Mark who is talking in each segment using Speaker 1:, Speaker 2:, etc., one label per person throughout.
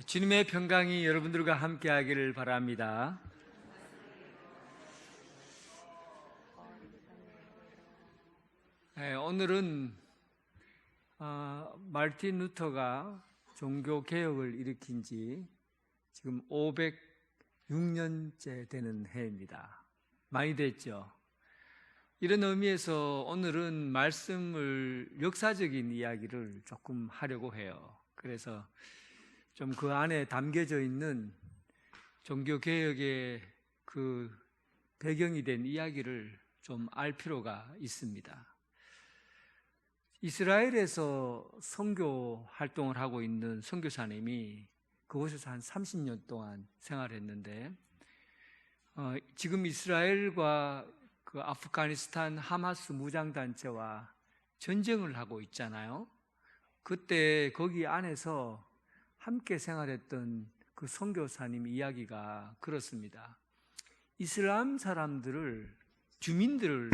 Speaker 1: 주님의 평강이 여러분들과 함께하기를 바랍니다. 오늘은 마르틴 루터가 종교개혁을 일으킨 지 지금 506년째 되는 해입니다. 많이 됐죠? 이런 의미에서 오늘은 말씀을 역사적인 이야기를 조금 하려고 해요. 그래서 좀 그 안에 담겨져 있는 종교개혁의 그 배경이 된 이야기를 좀 알 필요가 있습니다. 이스라엘에서 선교 활동을 하고 있는 선교사님이 그곳에서 한 30년 동안 생활했는데, 지금 이스라엘과 그 아프가니스탄 하마스 무장단체와 전쟁을 하고 있잖아요. 그때 거기 안에서 함께 생활했던 그 선교사님 이야기가 그렇습니다. 이슬람 사람들을, 주민들을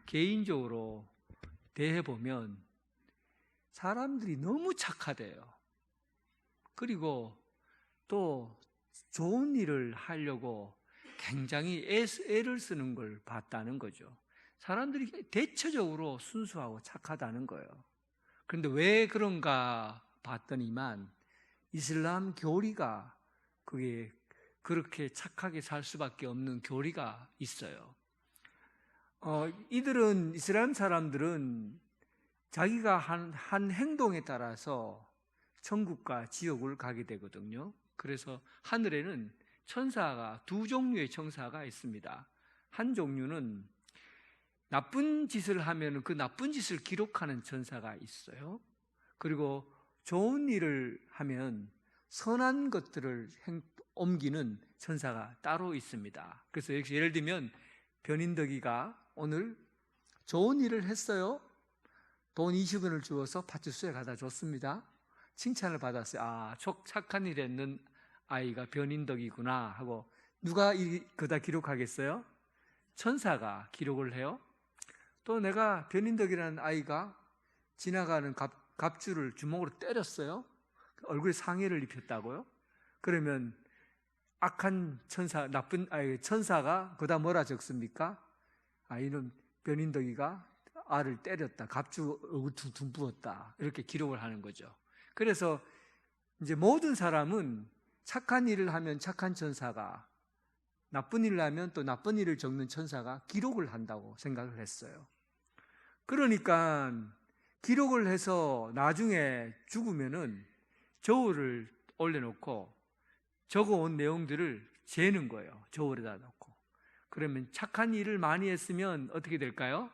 Speaker 1: 개인적으로 대해보면 사람들이 너무 착하대요. 그리고 또 좋은 일을 하려고 굉장히 애를 쓰는 걸 봤다는 거죠. 사람들이 대체적으로 순수하고 착하다는 거예요. 그런데 왜 그런가 봤더니만 이슬람 교리가 그게 그렇게 착하게 살 수밖에 없는 교리가 있어요. 이슬람 사람들은 자기가 한 행동에 따라서 천국과 지옥을 가게 되거든요. 그래서 하늘에는 천사가, 두 종류의 천사가 있습니다. 한 종류는 나쁜 짓을 하면 그 나쁜 짓을 기록하는 천사가 있어요. 그리고 좋은 일을 하면 선한 것들을 옮기는 천사가 따로 있습니다. 그래서 예를 들면 변인덕이가 오늘 좋은 일을 했어요. 돈 20원을 주어서 파출소에 가다 줬습니다. 칭찬을 받았어요. 착한 일 했는 아이가 변인덕이구나 하고, 누가 그다 기록하겠어요? 천사가 기록을 해요. 또 내가 변인덕이라는 아이가 지나가는 갑주를 주먹으로 때렸어요. 얼굴에 상해를 입혔다고요? 그러면 악한 천사가 그다 뭐라 적습니까? 이놈 변인덕이가 아를 때렸다, 갑주 얼굴 둥 부었다, 이렇게 기록을 하는 거죠. 그래서 이제 모든 사람은 착한 일을 하면 착한 천사가, 나쁜 일을 하면 또 나쁜 일을 적는 천사가 기록을 한다고 생각을 했어요. 그러니까 기록을 해서 나중에 죽으면은 저울을 올려놓고 적어온 내용들을 재는 거예요. 저울에다 놓고. 그러면 착한 일을 많이 했으면 어떻게 될까요?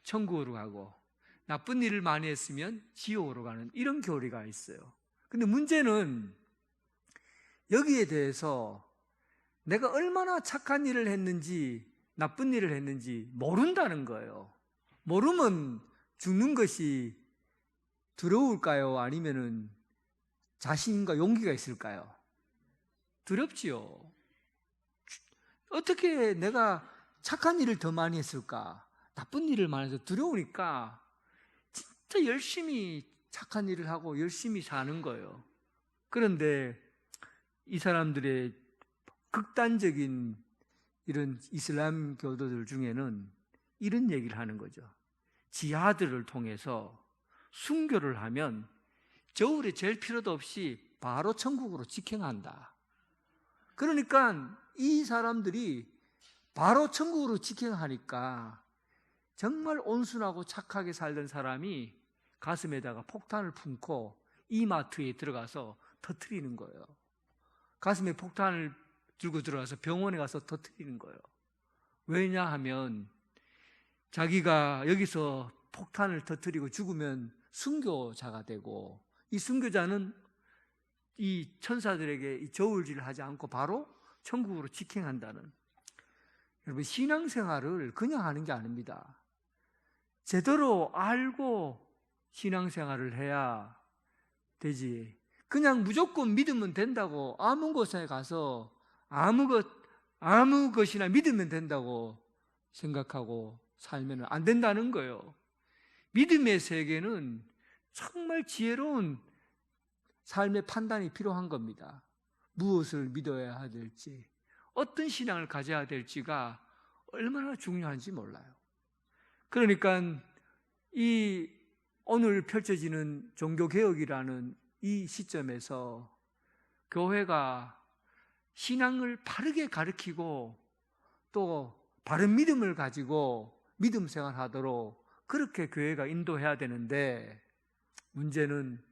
Speaker 1: 천국으로 가고, 나쁜 일을 많이 했으면 지옥으로 가는, 이런 교리가 있어요. 근데 문제는 여기에 대해서 내가 얼마나 착한 일을 했는지 나쁜 일을 했는지 모른다는 거예요. 모르면 죽는 것이 두려울까요? 아니면은 자신과 용기가 있을까요? 두렵지요. 어떻게 내가 착한 일을 더 많이 했을까? 나쁜 일을 많이 해서 두려우니까 진짜 열심히 착한 일을 하고 열심히 사는 거예요. 그런데 이 사람들의 극단적인 이런 이슬람 교도들 중에는 이런 얘기를 하는 거죠. 지하들을 통해서 순교를 하면 저울에 잴 필요도 없이 바로 천국으로 직행한다. 그러니까 이 사람들이 바로 천국으로 직행하니까 정말 온순하고 착하게 살던 사람이 가슴에다가 폭탄을 품고 이마트에 들어가서 터뜨리는 거예요. 가슴에 폭탄을 들고 들어가서 병원에 가서 터뜨리는 거예요. 왜냐하면 자기가 여기서 폭탄을 터뜨리고 죽으면 순교자가 되고, 이 순교자는 이 천사들에게 이 저울질을 하지 않고 바로 천국으로 직행한다는. 여러분, 신앙생활을 그냥 하는 게 아닙니다. 제대로 알고 신앙생활을 해야 되지. 그냥 무조건 믿으면 된다고, 아무 곳에 가서 아무 것이나 믿으면 된다고 생각하고 살면 안 된다는 거예요. 믿음의 세계는 정말 지혜로운 삶의 판단이 필요한 겁니다. 무엇을 믿어야 될지, 어떤 신앙을 가져야 될지가 얼마나 중요한지 몰라요. 그러니까 이 오늘 펼쳐지는 종교개혁이라는 이 시점에서 교회가 신앙을 바르게 가르치고 또 바른 믿음을 가지고 믿음 생활하도록 그렇게 교회가 인도해야 되는데, 문제는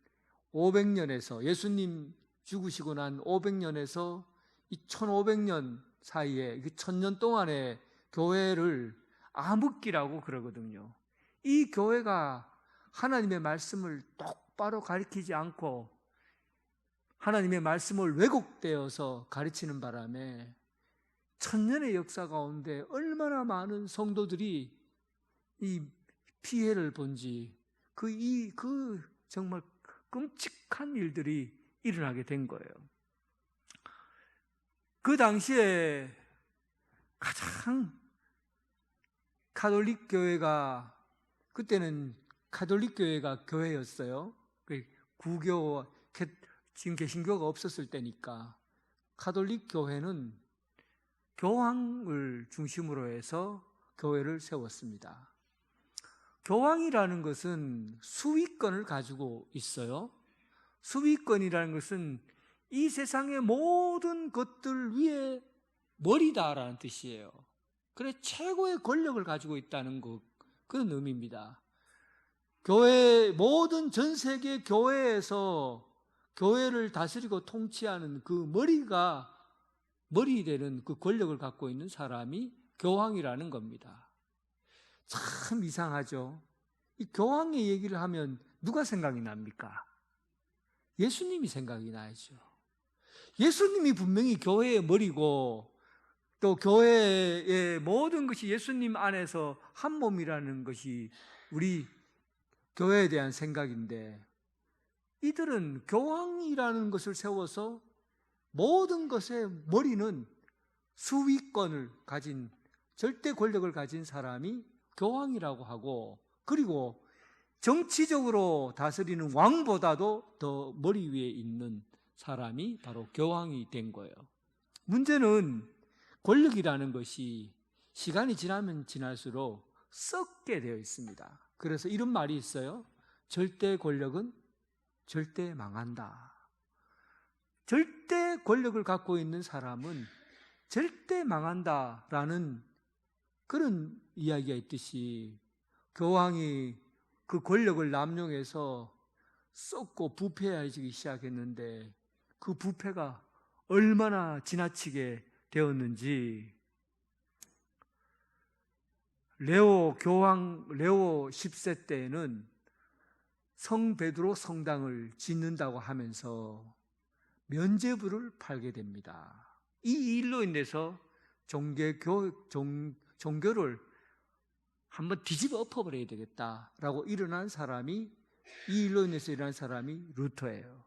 Speaker 1: 500년에서 예수님 죽으시고 난 500년에서 이 1500년 사이에, 1000년 동안의 교회를 암흑기라고 그러거든요. 이 교회가 하나님의 말씀을 똑바로 가르치지 않고 하나님의 말씀을 왜곡되어서 가르치는 바람에 1000년의 역사 가운데 얼마나 많은 성도들이 이 피해를 본지, 그 정말 끔찍한 일들이 일어나게 된 거예요. 그 당시에 가장 가톨릭 교회가, 그때는 가톨릭 교회가 교회였어요. 구교, 지금 개신교가 없었을 때니까 가톨릭 교회는 교황을 중심으로 해서 교회를 세웠습니다. 교황이라는 것은 수위권을 가지고 있어요. 수위권이라는 것은 이 세상의 모든 것들 위에 머리다라는 뜻이에요. 그래, 최고의 권력을 가지고 있다는 그런 의미입니다. 모든 전 세계 교회에서 교회를 다스리고 통치하는 그 머리 되는 그 권력을 갖고 있는 사람이 교황이라는 겁니다. 참 이상하죠. 이 교황의 얘기를 하면 누가 생각이 납니까? 예수님이 생각이 나야죠. 예수님이 분명히 교회의 머리고 또 교회의 모든 것이 예수님 안에서 한 몸이라는 것이 우리 교회에 대한 생각인데, 이들은 교황이라는 것을 세워서 모든 것의 머리는 수위권을 가진, 절대 권력을 가진 사람이 교황이라고 하고, 그리고 정치적으로 다스리는 왕보다도 더 머리 위에 있는 사람이 바로 교황이 된 거예요. 문제는 권력이라는 것이 시간이 지나면 지날수록 썩게 되어 있습니다. 그래서 이런 말이 있어요. 절대 권력은 절대 망한다. 절대 권력을 갖고 있는 사람은 절대 망한다라는 그런 이야기가 있듯이, 교황이 그 권력을 남용해서 썩고 부패해지기 시작했는데 그 부패가 얼마나 지나치게 되었는지, 레오 10세 때에는 성 베드로 성당을 짓는다고 하면서 면죄부를 팔게 됩니다. 이 일로 인해서 종교를 한번 뒤집어 엎어버려야 되겠다라고 이 일로 인해서 일어난 사람이 루터예요.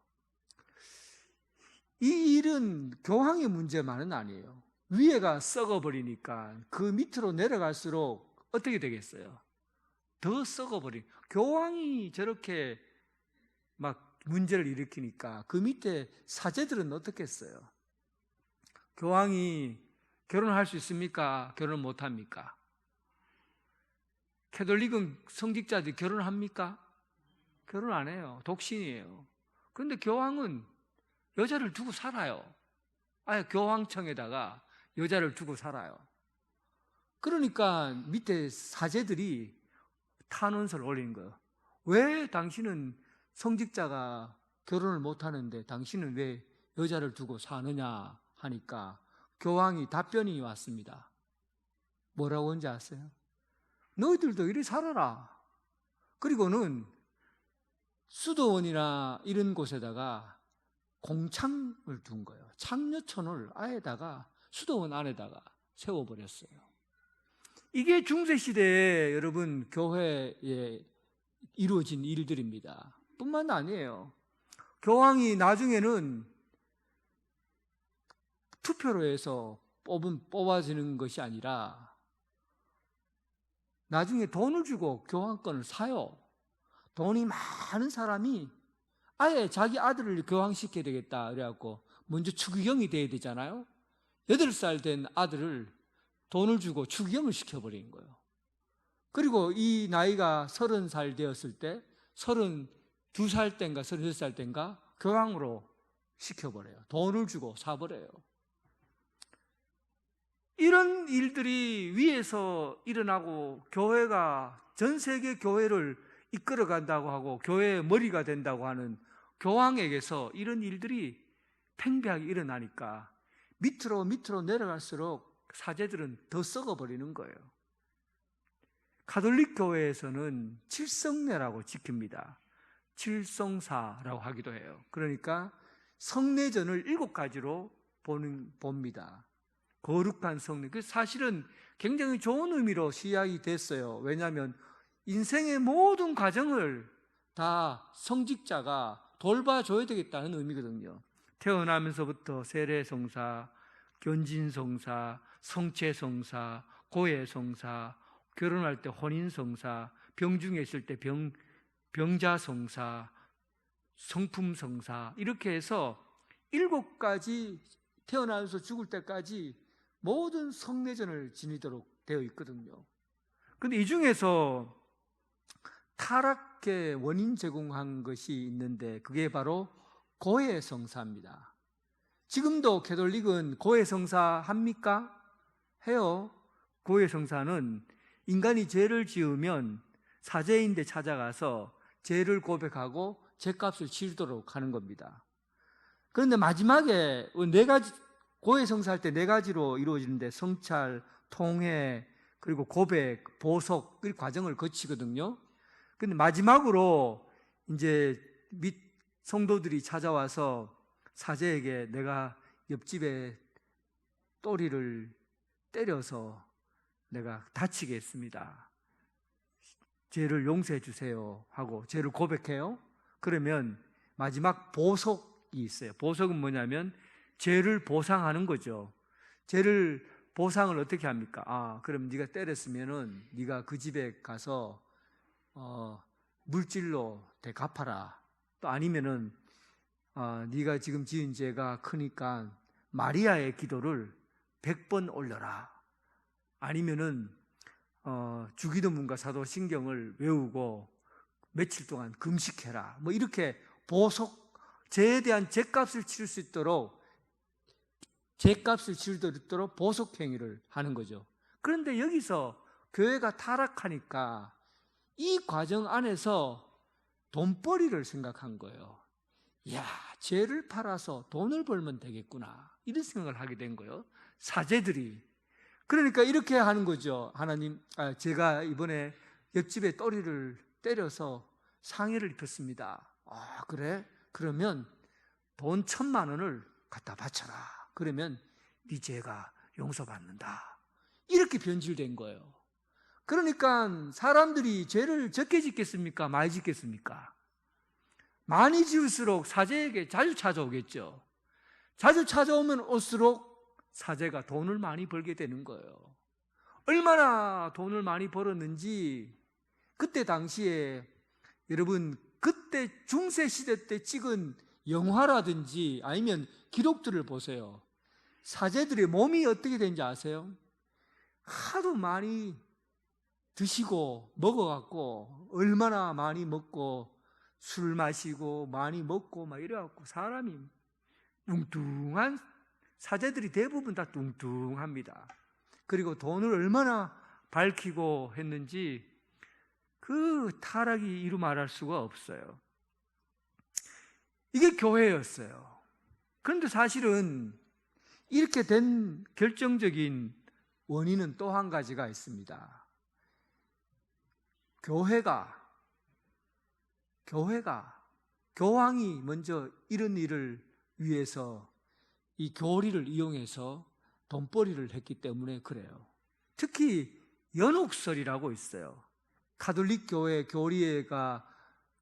Speaker 1: 이 일은 교황의 문제만은 아니에요. 위에가 썩어버리니까 그 밑으로 내려갈수록 어떻게 되겠어요? 더 썩어버린, 교황이 저렇게 막 문제를 일으키니까 그 밑에 사제들은 어떻겠어요? 교황이 결혼할 수 있습니까? 결혼 못합니까? 캐톨릭은 성직자들이 결혼합니까? 결혼 안 해요. 독신이에요. 그런데 교황은 여자를 두고 살아요. 아예 교황청에다가 여자를 두고 살아요. 그러니까 밑에 사제들이 탄원서를 올리는 거예요. 왜 당신은 성직자가 결혼을 못하는데 당신은 왜 여자를 두고 사느냐 하니까 교황이 답변이 왔습니다. 뭐라고 한지 아세요? 너희들도 이리 살아라. 그리고는 수도원이나 이런 곳에다가 공창을 둔 거예요. 창녀촌을 아예다가 수도원 안에다가 세워버렸어요. 이게 중세시대에 여러분 교회에 이루어진 일들입니다. 뿐만 아니에요. 교황이 나중에는 투표로 해서 뽑아지는 것이 아니라 나중에 돈을 주고 교황권을 사요. 돈이 많은 사람이 아예 자기 아들을 교황시켜야 되겠다 그래갖고 먼저 추기경이 돼야 되잖아요. 8살 된 아들을 돈을 주고 추기경을 시켜버린 거예요. 그리고 이 나이가 30살 되었을 때 32살 땐가 36살 땐가 교황으로 시켜버려요. 돈을 주고 사버려요. 이런 일들이 위에서 일어나고 교회가 전 세계 교회를 이끌어 간다고 하고 교회의 머리가 된다고 하는 교황에게서 이런 일들이 팽배하게 일어나니까 밑으로 내려갈수록 사제들은 더 썩어버리는 거예요. 가톨릭 교회에서는 칠성례라고 지킵니다. 칠성사라고 하기도 해요. 그러니까 성례전을 7가지로 봅니다. 거룩한 성례. 그 사실은 굉장히 좋은 의미로 시작이 됐어요. 왜냐하면 인생의 모든 과정을 다 성직자가 돌봐줘야 되겠다는 의미거든요. 태어나면서부터 세례성사, 견진성사, 성체성사, 고해성사, 결혼할 때 혼인성사, 병중에 있을 때 병자성사, 성품성사, 이렇게 해서 7가지 태어나면서 죽을 때까지 모든 성례전을 지니도록 되어 있거든요. 그런데 이 중에서 타락의 원인 제공한 것이 있는데 그게 바로 고해성사입니다. 지금도 가톨릭은 고해성사 합니까? 해요. 고해성사는 인간이 죄를 지으면 사제인데 찾아가서 죄를 고백하고 죄값을 치르도록 하는 겁니다. 그런데 마지막에 4가지, 고해성사할 때 4가지로 이루어지는데 성찰, 통회, 그리고 고백, 보석, 이 과정을 거치거든요. 근데 마지막으로 이제 성도들이 찾아와서 사제에게 내가 옆집에 또리를 때려서 내가 다치게 했습니다. 죄를 용서해 주세요 하고 죄를 고백해요. 그러면 마지막 보석이 있어요. 보석은 뭐냐면 죄를 보상하는 거죠. 죄를 보상을 어떻게 합니까? 그럼 네가 때렸으면은 네가 그 집에 가서 물질로 갚아라. 또 아니면은 네가 지금 지은 죄가 크니까 마리아의 기도를 100번 올려라. 아니면은 주기도문과 사도신경을 외우고 며칠 동안 금식해라. 뭐 이렇게 보석, 죄에 대한 죄값을 치를 수 있도록 죄값을 치르도록 보석 행위를 하는 거죠. 그런데 여기서 교회가 타락하니까 이 과정 안에서 돈벌이를 생각한 거예요. 이야, 죄를 팔아서 돈을 벌면 되겠구나. 이런 생각을 하게 된 거예요. 사제들이. 그러니까 이렇게 하는 거죠. 하나님, 제가 이번에 옆집에 또리를 때려서 상해를 입혔습니다. 그래? 그러면 돈 1,000만 원을 갖다 바쳐라. 그러면 네 죄가 용서받는다. 이렇게 변질된 거예요. 그러니까 사람들이 죄를 적게 짓겠습니까? 많이 짓겠습니까? 많이 지을수록 사제에게 자주 찾아오겠죠. 자주 찾아오면 올수록 사제가 돈을 많이 벌게 되는 거예요. 얼마나 돈을 많이 벌었는지 그때 당시에 여러분 그때 중세시대 때 찍은 영화라든지 아니면 기록들을 보세요. 사제들의 몸이 어떻게 되는지 아세요? 하도 많이 드시고 먹어갖고 얼마나 많이 먹고 술 마시고 많이 먹고 막 이래갖고 사람이 뚱뚱한 사제들이 대부분 다 뚱뚱합니다. 그리고 돈을 얼마나 밝히고 했는지 그 타락이 이루 말할 수가 없어요. 이게 교회였어요. 그런데 사실은 이렇게 된 결정적인 원인은 또 한 가지가 있습니다. 교황이 먼저 이런 일을 위해서 이 교리를 이용해서 돈벌이를 했기 때문에 그래요. 특히 연옥설이라고 있어요. 가톨릭 교회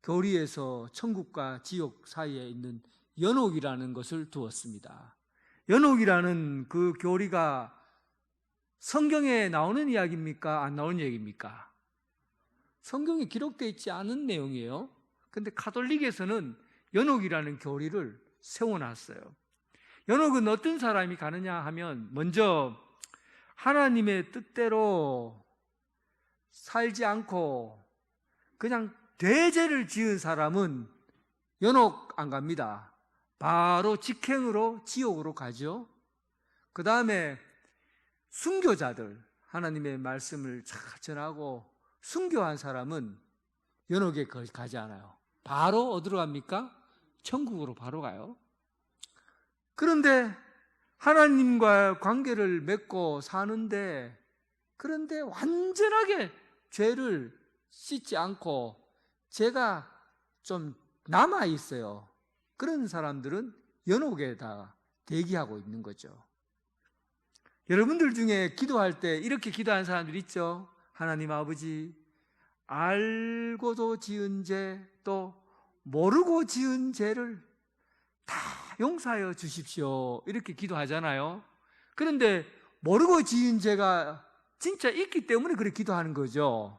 Speaker 1: 교리에서 천국과 지옥 사이에 있는 연옥이라는 것을 두었습니다. 연옥이라는 그 교리가 성경에 나오는 이야기입니까? 안 나오는 얘기입니까? 성경에 기록되어 있지 않은 내용이에요. 그런데 가톨릭에서는 연옥이라는 교리를 세워놨어요. 연옥은 어떤 사람이 가느냐 하면 먼저 하나님의 뜻대로 살지 않고 그냥 대죄를 지은 사람은 연옥 안 갑니다. 바로 직행으로 지옥으로 가죠. 그 다음에 순교자들, 하나님의 말씀을 잘 전하고 순교한 사람은 연옥에 가지 않아요. 바로 어디로 갑니까? 천국으로 바로 가요. 그런데 하나님과 관계를 맺고 사는데, 그런데 완전하게 죄를 씻지 않고 죄가 좀 남아 있어요. 그런 사람들은 연옥에다 대기하고 있는 거죠. 여러분들 중에 기도할 때 이렇게 기도하는 사람들 있죠? 하나님 아버지, 알고도 지은 죄, 또 모르고 지은 죄를 다 용서하여 주십시오. 이렇게 기도하잖아요. 그런데 모르고 지은 죄가 진짜 있기 때문에 그렇게 기도하는 거죠.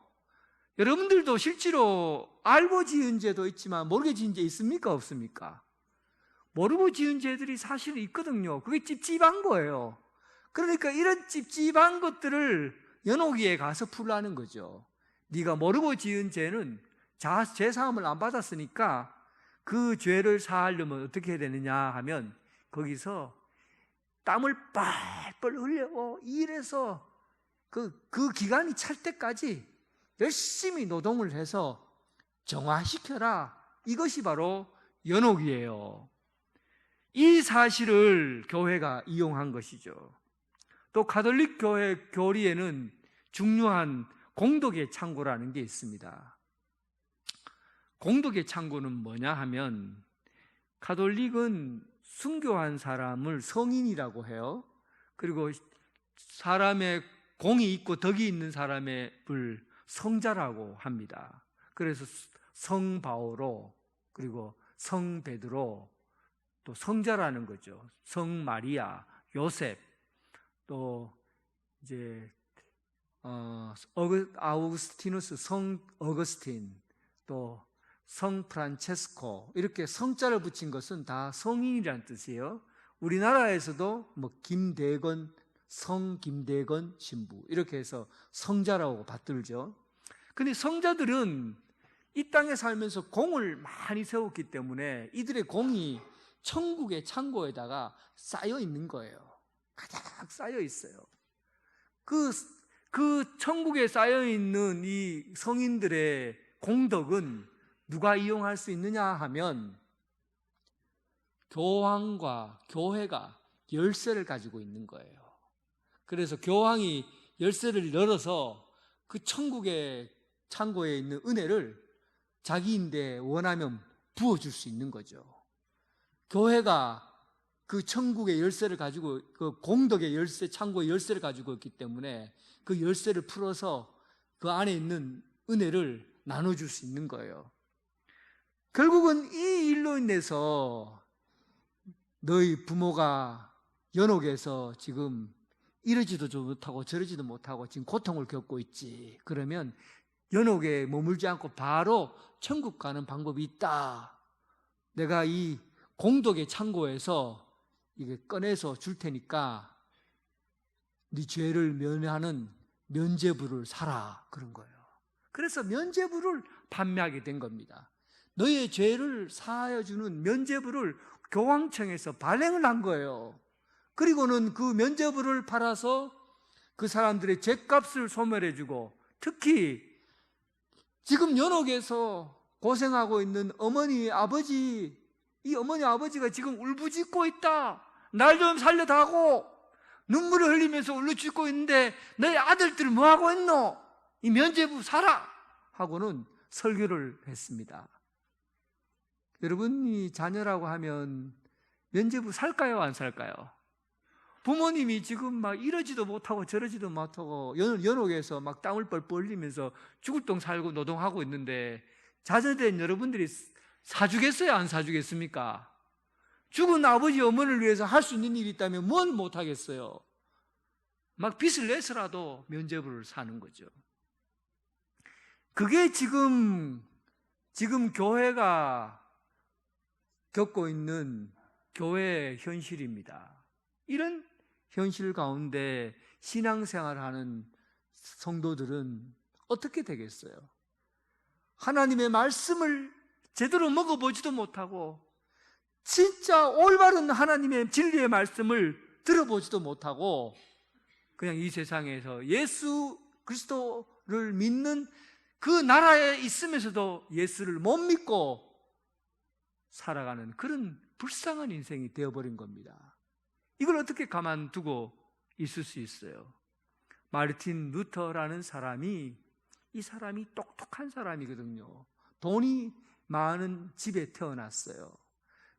Speaker 1: 여러분들도 실제로 알고 지은 죄도 있지만 모르게 지은 죄 있습니까? 없습니까? 모르고 지은 죄들이 사실은 있거든요. 그게 찝찝한 거예요. 그러니까 이런 찝찝한 것들을 연옥이에 가서 풀라는 거죠. 네가 모르고 지은 죄는 죄사함을 안 받았으니까 그 죄를 사하려면 어떻게 해야 되느냐 하면 거기서 땀을 뻘뻘 흘려 일해서 그 기간이 찰 때까지 열심히 노동을 해서 정화시켜라. 이것이 바로 연옥이에요. 이 사실을 교회가 이용한 것이죠. 또 가톨릭 교회 교리에는 중요한 공덕의 창고라는 게 있습니다. 공덕의 창고는 뭐냐 하면, 가톨릭은 순교한 사람을 성인이라고 해요. 그리고 사람의 공이 있고 덕이 있는 사람을 성자라고 합니다. 그래서 성 바오로, 그리고 성 베드로, 또 성자라는 거죠. 성 마리아, 요셉, 또 이제 아우구스티누스, 성 어거스틴, 또 성 프란체스코, 이렇게 성자를 붙인 것은 다 성인이라는 뜻이에요. 우리나라에서도 뭐 김대건, 성 김대건 신부, 이렇게 해서 성자라고 받들죠. 근데 성자들은 이 땅에 살면서 공을 많이 세웠기 때문에 이들의 공이 천국의 창고에다가 쌓여 있는 거예요. 가득 쌓여 있어요. 그 천국에 쌓여 있는 이 성인들의 공덕은 누가 이용할 수 있느냐 하면 교황과 교회가 열쇠를 가지고 있는 거예요. 그래서 교황이 열쇠를 열어서 그 천국의 창고에 있는 은혜를 자기인데 원하면 부어줄 수 있는 거죠. 교회가 그 천국의 열쇠를 가지고, 그 공덕의 열쇠, 창고의 열쇠를 가지고 있기 때문에 그 열쇠를 풀어서 그 안에 있는 은혜를 나눠줄 수 있는 거예요. 결국은 이 일로 인해서 너희 부모가 연옥에서 지금 이러지도 못하고 저러지도 못하고 지금 고통을 겪고 있지. 그러면 연옥에 머물지 않고 바로 천국 가는 방법이 있다. 내가 이 공덕의 창고에서 이게 꺼내서 줄 테니까 네 죄를 면하는 면죄부를 사라. 그런 거예요. 그래서 면죄부를 판매하게 된 겁니다. 너의 죄를 사하여 주는 면죄부를 교황청에서 발행을 한 거예요. 그리고는 그 면죄부를 팔아서 그 사람들의 죄값을 소멸해 주고, 특히 지금 연옥에서 고생하고 있는 어머니, 아버지, 이 어머니, 아버지가 지금 울부짖고 있다. 날 좀 살려다고 눈물을 흘리면서 울부짖고 있는데 너희 아들들 뭐하고 있노? 이 면죄부 사라! 하고는 설교를 했습니다. 여러분이 자녀라고 하면 면죄부 살까요? 안 살까요? 부모님이 지금 막 이러지도 못하고 저러지도 못하고 연옥에서 막 땀을 뻘뻘 흘리면서 죽을 똥 살고 노동하고 있는데 자녀된 여러분들이 사주겠어요? 안 사주겠습니까? 죽은 아버지 어머니를 위해서 할 수 있는 일이 있다면 뭔 못하겠어요? 막 빚을 내서라도 면죄부를 사는 거죠. 그게 지금 교회가 겪고 있는 교회의 현실입니다. 이런 현실 가운데 신앙생활하는 성도들은 어떻게 되겠어요? 하나님의 말씀을 제대로 먹어보지도 못하고 진짜 올바른 하나님의 진리의 말씀을 들어보지도 못하고 그냥 이 세상에서 예수 그리스도를 믿는 그 나라에 있으면서도 예수를 못 믿고 살아가는 그런 불쌍한 인생이 되어버린 겁니다. 이걸 어떻게 가만두고 있을 수 있어요? 마르틴 루터라는 사람이, 이 사람이 똑똑한 사람이거든요. 돈이 많은 집에 태어났어요.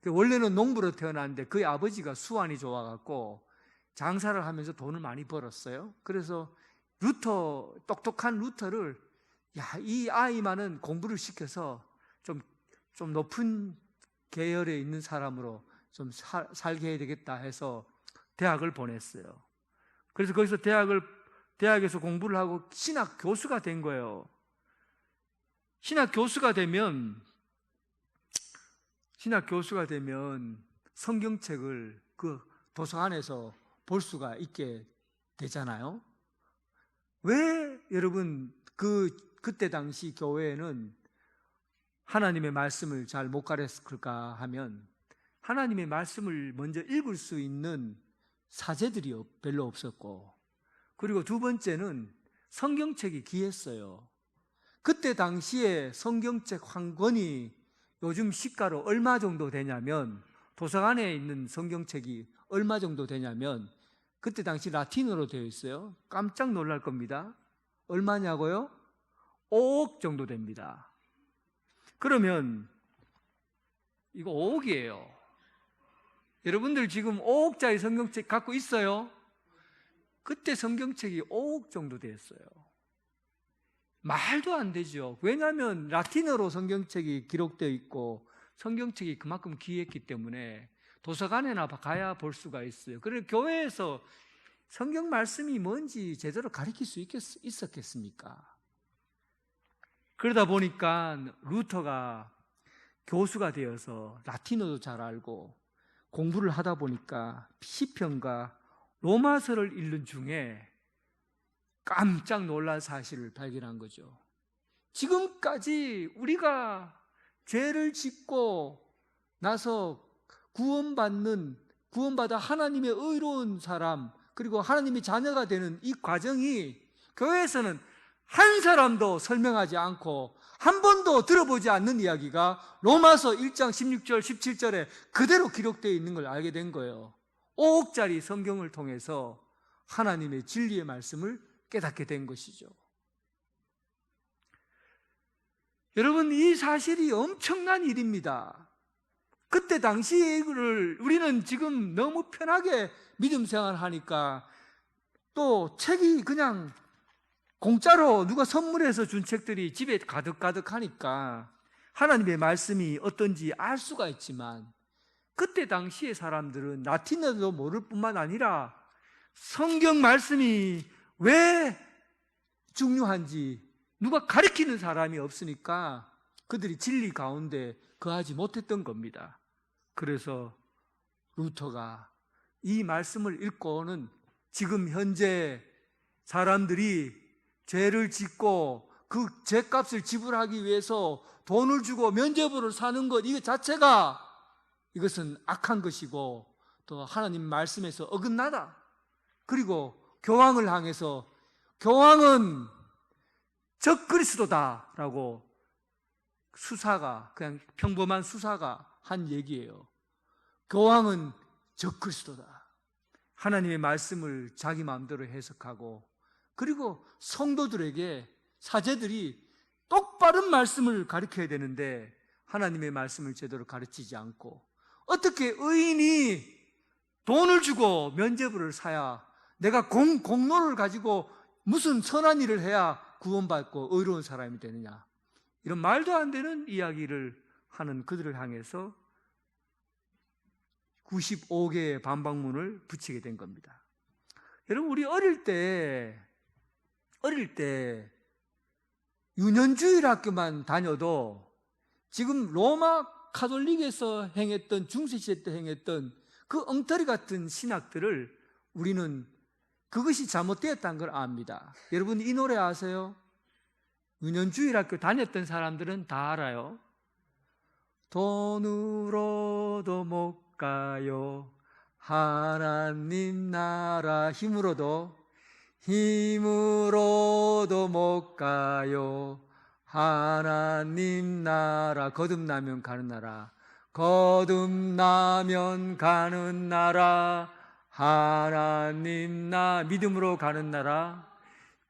Speaker 1: 원래는 농부로 태어났는데 그의 아버지가 수완이 좋아갖고 장사를 하면서 돈을 많이 벌었어요. 그래서 똑똑한 루터를, 이 아이만은 공부를 시켜서 좀 높은 계열에 있는 사람으로 좀 살게 해야 되겠다 해서 대학을 보냈어요. 그래서 거기서 대학에서 공부를 하고 신학 교수가 된 거예요. 신학 교수가 되면 성경책을 그 도서관에서 볼 수가 있게 되잖아요. 왜 여러분 그때 당시 교회에는 하나님의 말씀을 잘 못 가르쳤을까 하면 하나님의 말씀을 먼저 읽을 수 있는 사제들이 별로 없었고, 그리고 두 번째는 성경책이 귀했어요. 그때 당시에 성경책 한 권이 요즘 시가로 얼마 정도 되냐면, 도서관에 있는 성경책이 얼마 정도 되냐면 그때 당시 라틴어로 되어 있어요. 깜짝 놀랄 겁니다. 얼마냐고요? 5억 정도 됩니다. 그러면 이거 5억이에요. 여러분들 지금 5억짜리 성경책 갖고 있어요? 그때 성경책이 5억 정도 됐어요. 말도 안 되죠. 왜냐하면 라틴어로 성경책이 기록되어 있고 성경책이 그만큼 귀했기 때문에 도서관에나 가야 볼 수가 있어요. 그래서 교회에서 성경 말씀이 뭔지 제대로 가르칠 수 있었겠습니까? 그러다 보니까 루터가 교수가 되어서 라틴어도 잘 알고 공부를 하다 보니까 시편과 로마서를 읽는 중에 깜짝 놀란 사실을 발견한 거죠. 지금까지 우리가 죄를 짓고 나서 구원받아 하나님의 의로운 사람, 그리고 하나님의 자녀가 되는 이 과정이 교회에서는 한 사람도 설명하지 않고 한 번도 들어보지 않는 이야기가 로마서 1장 16절 17절에 그대로 기록되어 있는 걸 알게 된 거예요. 5억짜리 성경을 통해서 하나님의 진리의 말씀을 깨닫게 된 것이죠. 여러분, 이 사실이 엄청난 일입니다. 그때 당시를 우리는 지금 너무 편하게 믿음 생활하니까, 또 책이 그냥 공짜로 누가 선물해서 준 책들이 집에 가득가득하니까 하나님의 말씀이 어떤지 알 수가 있지만, 그때 당시의 사람들은 라틴어도 모를 뿐만 아니라 성경 말씀이 왜 중요한지 누가 가르치는 사람이 없으니까 그들이 진리 가운데 거하지 못했던 겁니다. 그래서 루터가 이 말씀을 읽고는 지금 현재 사람들이 죄를 짓고 그 죄값을 지불하기 위해서 돈을 주고 면죄부를 사는 것, 이거 자체가 이것은 악한 것이고 또 하나님 말씀에서 어긋나다. 그리고 교황을 향해서 교황은 적그리스도다라고 수사가, 그냥 평범한 수사가 한 얘기예요. 교황은 적그리스도다. 하나님의 말씀을 자기 마음대로 해석하고, 그리고 성도들에게 사제들이 똑바른 말씀을 가르쳐야 되는데 하나님의 말씀을 제대로 가르치지 않고, 어떻게 의인이 돈을 주고 면죄부를 사야, 내가 공로를 가지고 무슨 선한 일을 해야 구원받고 의로운 사람이 되느냐, 이런 말도 안 되는 이야기를 하는 그들을 향해서 95개의 반박문을 붙이게 된 겁니다. 여러분, 우리 어릴 때 유년주일 학교만 다녀도 지금 로마 가톨릭에서 행했던, 중세시대 때 행했던 그 엉터리 같은 신학들을 우리는 그것이 잘못되었다는 걸 압니다. 여러분 이 노래 아세요? 은연주일학교 다녔던 사람들은 다 알아요. 돈으로도 못 가요 하나님 나라, 힘으로도 못 가요 하나님 나라. 거듭나면 가는 나라, 거듭나면 가는 나라, 하나님 믿음으로 가는 나라,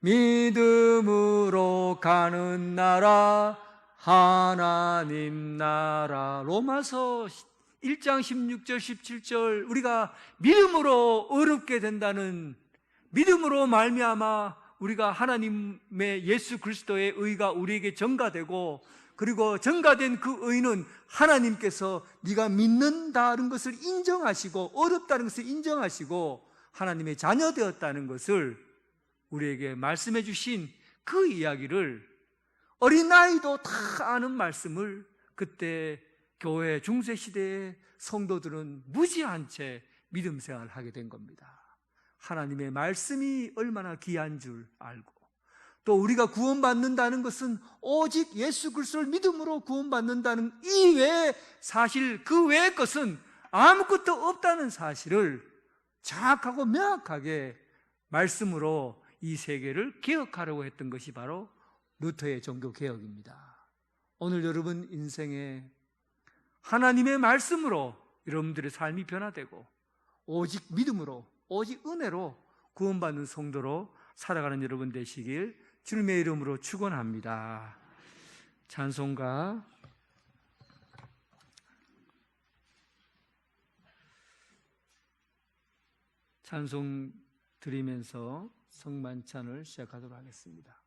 Speaker 1: 믿음으로 가는 나라, 하나님 나라. 로마서 1장 16절 17절, 우리가 믿음으로 어렵게 된다는, 믿음으로 말미암아 우리가 하나님의 예수 그리스도의 의가 우리에게 전가되고, 그리고 전가된 그 의는 하나님께서 네가 믿는다는 것을 인정하시고, 어렵다는 것을 인정하시고 하나님의 자녀 되었다는 것을 우리에게 말씀해 주신 그 이야기를, 어린아이도 다 아는 말씀을 그때 교회 중세시대의 성도들은 무지한 채 믿음 생활을 하게 된 겁니다. 하나님의 말씀이 얼마나 귀한 줄 알고, 또 우리가 구원받는다는 것은 오직 예수 그리스도를 믿음으로 구원받는다는 이 외에 사실, 그 외의 것은 아무것도 없다는 사실을 정확하고 명확하게 말씀으로 이 세계를 개혁하려고 했던 것이 바로 루터의 종교개혁입니다. 오늘 여러분 인생에 하나님의 말씀으로 여러분들의 삶이 변화되고, 오직 믿음으로, 오직 은혜로 구원받는 성도로 살아가는 여러분 되시길 주님의 이름으로 축원합니다. 찬송가 찬송 드리면서 성만찬을 시작하도록 하겠습니다.